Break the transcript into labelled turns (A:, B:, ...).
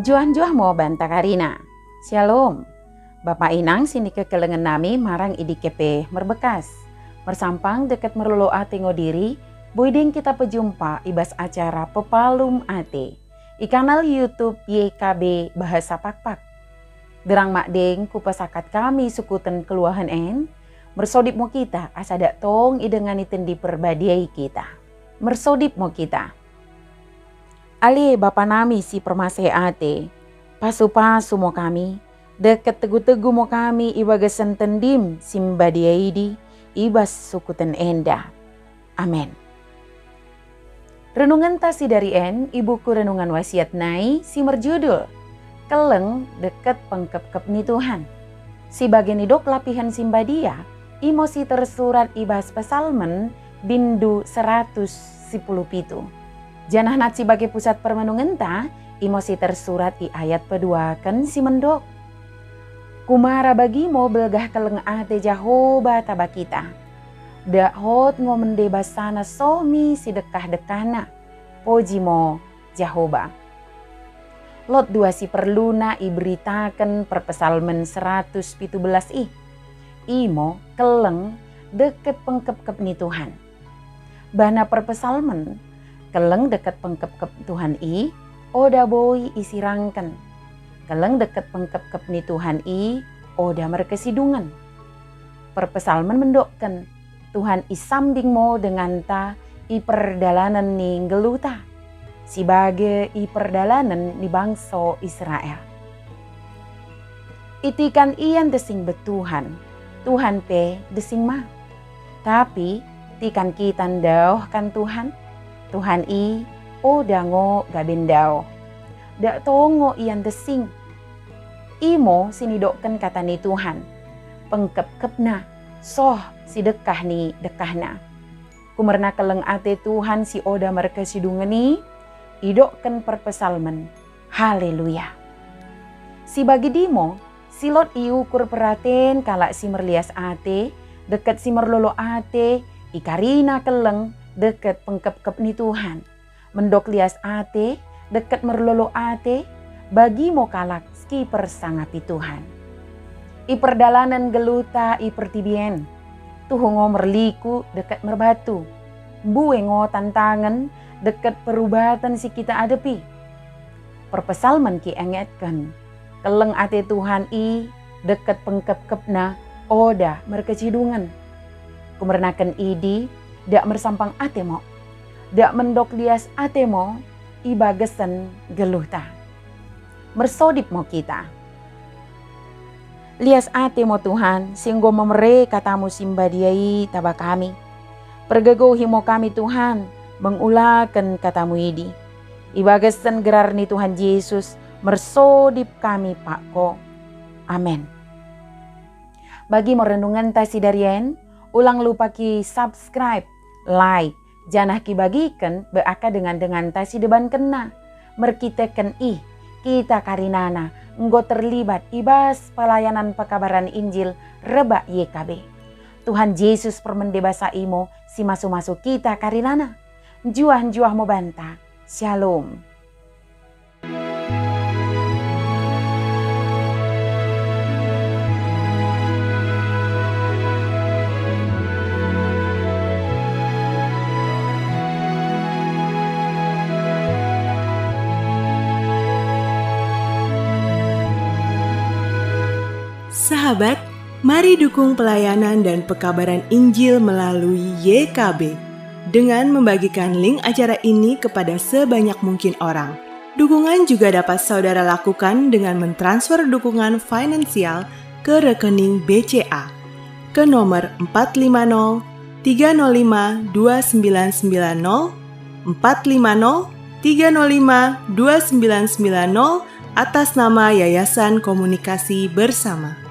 A: Juan mo banta Karina. Shalom. Bapak Inang sini kekelengan nami marang idi kepe merbekas. Mersampang deket merlolo ate ngodiri, boyding kita pejumpa ibas acara Pepalum Ate. I kanal YouTube YKB Bahasa Pakpak. Derang makdeng kupasakat kami sukuten keluahan en. Mersodip mo kita asada tong idengan itendi perbadiai kita. Mersodip mo kita. Ali bapa nami si permasai ate, pasu-pasu mo kami, deket tegu-tegu mo kami ibagasan tendim simbadiaidi, ibas sukuten enda. Amen. Renungan tasi dari ibuku renungan wasiat nai si merjudul, Keleng deket pengkep-kep ni Tuhan. Si bagian idok lapihan simbadia, imosi tersurat ibas pesalmen bindu 117. Janah nat sebagai pusat permenungan ta, imosi tersurat i ayat pedua kan si mendok. Kumara bagi mo belgah keleng ate Jahoba taba kita. Dak hot ngomende basana somi si dekah-dekana. Poji mo Jahoba. Lot 2 si perluna iberitakan perpesalmen 117 i. Imo keleng deket pengkep-kep ni Tuhan. Bana perpesalmen keleng deket pengkep-kep Tuhan i, oda boy isirangken. Keleng deket pengkep-kep ni Tuhan i, oda merkesidungan. Perpesalmen mendokken, Tuhan isambing mo dengan ta i perdalanan ni geluta. Sebagai i perdalanan ni bangsa Israel. Itikan iyan desing betuhan, Tuhan pe desing ma. Tapi tikan kitan dauh kan Tuhan i oda ngo gabendao. Dak tongo iyan desing. Imo sinidokkan kata ni Tuhan. Pengkep-kepna soh si dekah ni dekahna. Kumerna keleng ate Tuhan si oda merkesidungan ni idokkan perpesalmen. Haleluya. Si bagi dimo silot iukur peraten kalak si merlias ate deket si merlolo ate ikarina keleng deket pengkep-kep ni Tuhan. Mendok lias ate, deket merlolo ate, bagi mo kalak ski persangapi Tuhan. I perdalanan geluta i pertibien, tuhungo merliku deket merbatu. Buengo tantangan deket perubatan si kita adepi. Perpesalmen ki engetkan, keleng ate Tuhan i deket pengkep-kepna oda merkecidungan. Kumernakan idi, dak mersampang atemo, dak mendok lias atemo, ibagasan geluhta. Mersodip mo kita. Lias atemo Tuhan, singgo memere katamu simbadiai taba kami. Pergegohi mo kami Tuhan, mengulakan katamu idi. Ibagasan gerar ni Tuhan Yesus, mersodip kami Pakko. Amen. Bagi merenungan tasi darien, ulang lupa ki subscribe, like, janah ki bagikan beaka dengan tasi deban kena. Merkiteken kita karinana, enggo terlibat ibas pelayanan pekabaran Injil reba YKB. Tuhan Yesus permendebasa imo si masu-masu kita karinana. Juah-juah mo banta. Shalom.
B: Sahabat, mari dukung pelayanan dan pekabaran Injil melalui YKB dengan membagikan link acara ini kepada sebanyak mungkin orang. Dukungan juga dapat saudara lakukan dengan mentransfer dukungan finansial ke rekening BCA ke nomor 450 305 2990 450 305 2990 atas nama Yayasan Komunikasi Bersama.